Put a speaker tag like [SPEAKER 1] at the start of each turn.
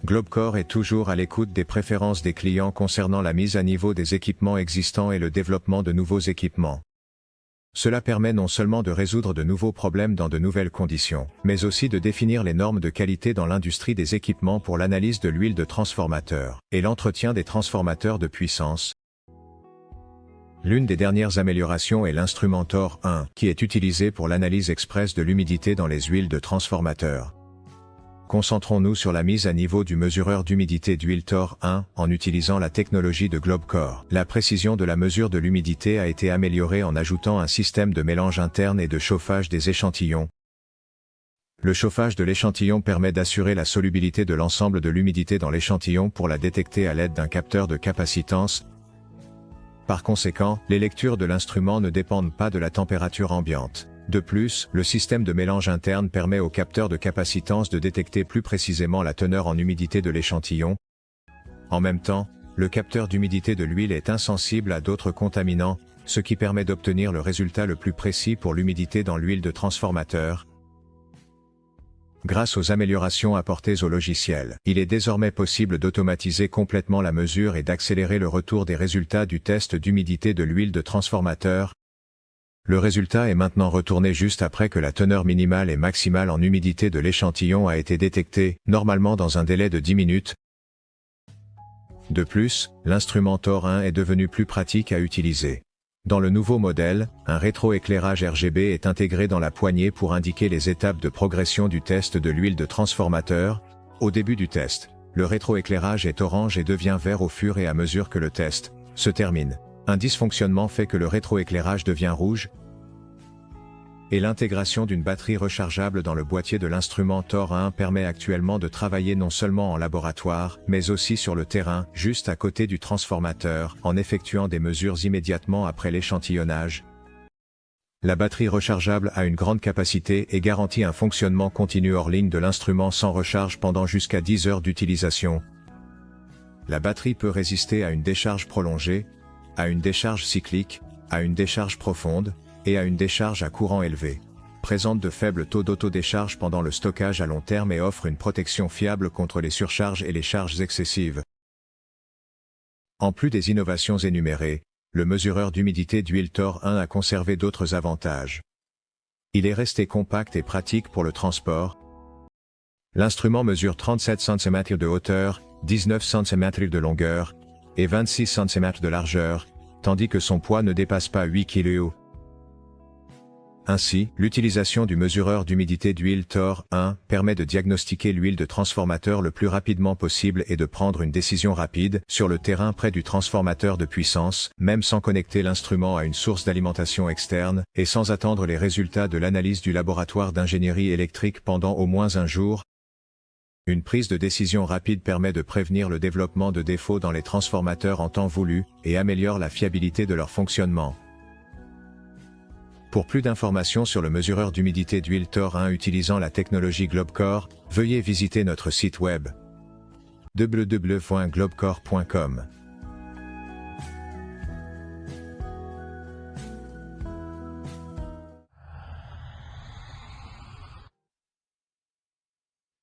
[SPEAKER 1] Globcore est toujours à l'écoute des préférences des clients concernant la mise à niveau des équipements existants et le développement de nouveaux équipements. Cela permet non seulement de résoudre de nouveaux problèmes dans de nouvelles conditions, mais aussi de définir les normes de qualité dans l'industrie des équipements pour l'analyse de l'huile de transformateur et l'entretien des transformateurs de puissance. L'une des dernières améliorations est l'instrument-TOR 1, qui est utilisé pour l'analyse express de l'humidité dans les huiles de transformateur. Concentrons-nous sur la mise à niveau du mesureur d'humidité d'huile TOR 1 en utilisant la technologie de Globcore. La précision de la mesure de l'humidité a été améliorée en ajoutant un système de mélange interne et de chauffage des échantillons. Le chauffage de l'échantillon permet d'assurer la solubilité de l'ensemble de l'humidité dans l'échantillon pour la détecter à l'aide d'un capteur de capacitance. Par conséquent, les lectures de l'instrument ne dépendent pas de la température ambiante. De plus, le système de mélange interne permet au capteur de capacitance de détecter plus précisément la teneur en humidité de l'échantillon. En même temps, le capteur d'humidité de l'huile est insensible à d'autres contaminants, ce qui permet d'obtenir le résultat le plus précis pour l'humidité dans l'huile de transformateur. Grâce aux améliorations apportées au logiciel, il est désormais possible d'automatiser complètement la mesure et d'accélérer le retour des résultats du test d'humidité de l'huile de transformateur. Le résultat est maintenant retourné juste après que la teneur minimale et maximale en humidité de l'échantillon a été détectée, normalement dans un délai de 10 minutes. De plus, l'instrument TOR 1 est devenu plus pratique à utiliser. Dans le nouveau modèle, un rétroéclairage RGB est intégré dans la poignée pour indiquer les étapes de progression du test de l'huile de transformateur. Au début du test, le rétroéclairage est orange et devient vert au fur et à mesure que le test se termine. Un dysfonctionnement fait que le rétroéclairage devient rouge. Et l'intégration d'une batterie rechargeable dans le boîtier de l'instrument TOR 1 permet actuellement de travailler non seulement en laboratoire, mais aussi sur le terrain, juste à côté du transformateur, en effectuant des mesures immédiatement après l'échantillonnage. La batterie rechargeable a une grande capacité et garantit un fonctionnement continu hors ligne de l'instrument sans recharge pendant jusqu'à 10 heures d'utilisation. La batterie peut résister à une décharge prolongée, à une décharge cyclique, à une décharge profonde, et à une décharge à courant élevé. Présente de faibles taux d'autodécharge pendant le stockage à long terme et offre une protection fiable contre les surcharges et les charges excessives. En plus des innovations énumérées, le mesureur d'humidité d'huile TOR 1 a conservé d'autres avantages. Il est resté compact et pratique pour le transport. L'instrument mesure 37 cm de hauteur, 19 cm de longueur, et 26 cm de largeur, tandis que son poids ne dépasse pas 8 kg. Ainsi, l'utilisation du mesureur d'humidité d'huile TOR 1 permet de diagnostiquer l'huile de transformateur le plus rapidement possible et de prendre une décision rapide sur le terrain près du transformateur de puissance, même sans connecter l'instrument à une source d'alimentation externe, et sans attendre les résultats de l'analyse du laboratoire d'ingénierie électrique pendant au moins un jour. Une prise de décision rapide permet de prévenir le développement de défauts dans les transformateurs en temps voulu, et améliore la fiabilité de leur fonctionnement. Pour plus d'informations sur le mesureur d'humidité d'huile TOR 1 utilisant la technologie Globcore, veuillez visiter notre site web www.globcore.com.